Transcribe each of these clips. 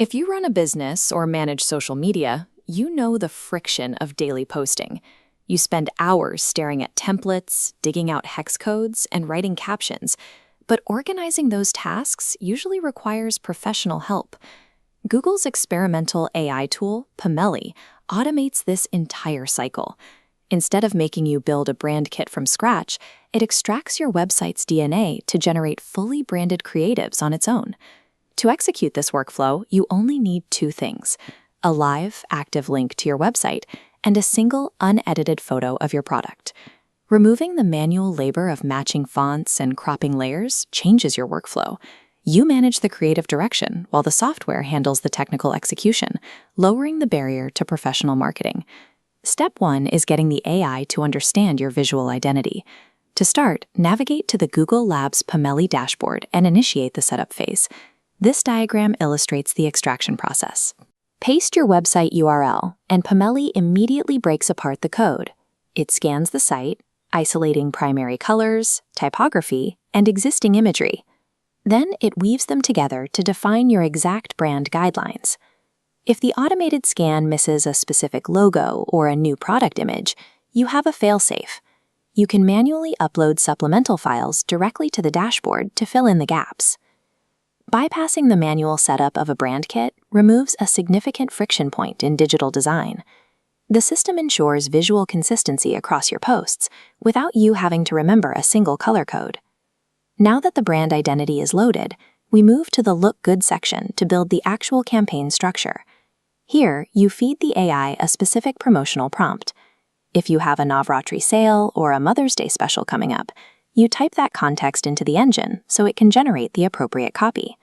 If you run a business or manage social media, you know the friction of daily posting. You spend hours staring at templates, digging out hex codes, and writing captions. But organizing those tasks usually requires professional help. Google's experimental AI tool, Pomeli, automates this entire cycle. Instead of making you build a brand kit from scratch, it extracts your website's DNA to generate fully branded creatives on its own. To execute this workflow, you only need two things: a live, active link to your website and a single, unedited photo of your product. Removing the manual labor of matching fonts and cropping layers changes your workflow. You manage the creative direction while the software handles the technical execution, lowering the barrier to professional marketing. Step 1 is getting the AI to understand your visual identity. To start, navigate to the Google Labs Pomeli dashboard and initiate the setup phase. This diagram illustrates the extraction process. Paste your website URL, and Pomeli immediately breaks apart the code. It scans the site, isolating primary colors, typography, and existing imagery. Then it weaves them together to define your exact brand guidelines. If the automated scan misses a specific logo or a new product image, you have a fail-safe. You can manually upload supplemental files directly to the dashboard to fill in the gaps. Bypassing the manual setup of a brand kit removes a significant friction point in digital design. The system ensures visual consistency across your posts without you having to remember a single color code. Now that the brand identity is loaded, we move to the Look Good section to build the actual campaign structure. Here, you feed the AI a specific promotional prompt. If you have a Navratri sale or a Mother's Day special coming up, you type that context into the engine so it can generate the appropriate copy.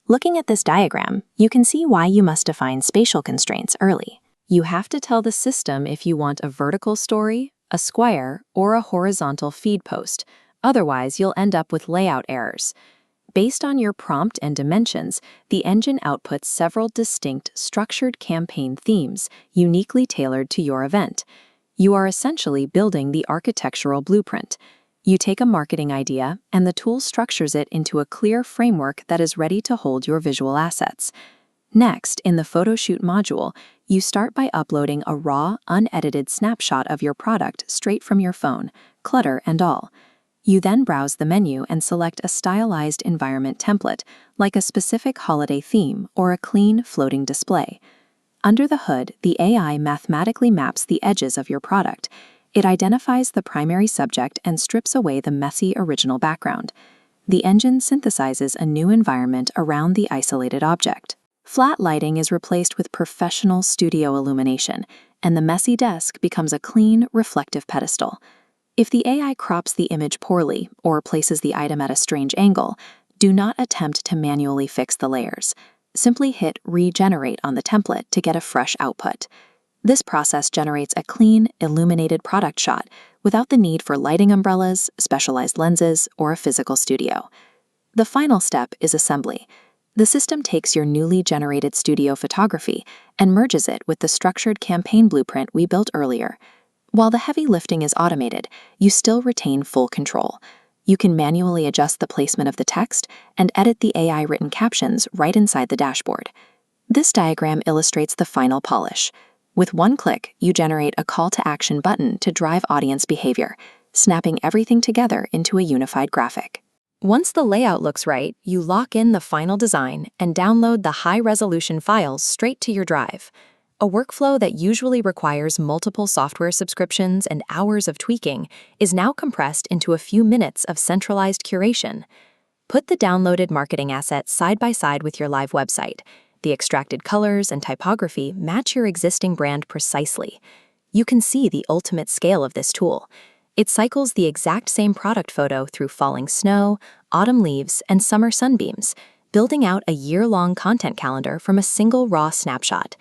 Looking at this diagram, you can see why you must define spatial constraints early. You have to tell the system if you want a vertical story, a square, or a horizontal feed post. Otherwise, you'll end up with layout errors. Based on your prompt and dimensions, the engine outputs several distinct structured campaign themes uniquely tailored to your event. You are essentially building the architectural blueprint. You take a marketing idea, and the tool structures it into a clear framework that is ready to hold your visual assets. Next, in the Photoshoot module, you start by uploading a raw, unedited snapshot of your product straight from your phone, clutter and all. You then browse the menu and select a stylized environment template, like a specific holiday theme or a clean, floating display. Under the hood, the AI mathematically maps the edges of your product. It identifies the primary subject and strips away the messy original background. The engine synthesizes a new environment around the isolated object. Flat lighting is replaced with professional studio illumination, and the messy desk becomes a clean, reflective pedestal. If the AI crops the image poorly or places the item at a strange angle, do not attempt to manually fix the layers. Simply hit Regenerate on the template to get a fresh output. This process generates a clean, illuminated product shot without the need for lighting umbrellas, specialized lenses, or a physical studio. The final step is assembly. The system takes your newly generated studio photography and merges it with the structured campaign blueprint we built earlier. While the heavy lifting is automated, you still retain full control. You can manually adjust the placement of the text and edit the AI-written captions right inside the dashboard. This diagram illustrates the final polish. With one click, you generate a call-to-action button to drive audience behavior, snapping everything together into a unified graphic. Once the layout looks right, you lock in the final design and download the high-resolution files straight to your drive. A workflow that usually requires multiple software subscriptions and hours of tweaking is now compressed into a few minutes of centralized curation. Put the downloaded marketing assets side by side with your live website. The extracted colors and typography match your existing brand precisely. You can see the ultimate scale of this tool. It cycles the exact same product photo through falling snow, autumn leaves, and summer sunbeams, building out a year-long content calendar from a single raw snapshot.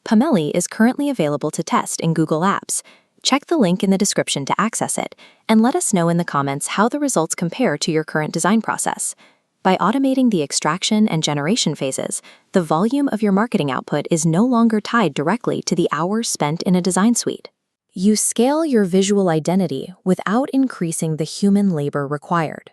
Pomeli is currently available to test in Google Apps. Check the link in the description to access it, and let us know in the comments how the results compare to your current design process. By automating the extraction and generation phases, the volume of your marketing output is no longer tied directly to the hours spent in a design suite. You scale your visual identity without increasing the human labor required.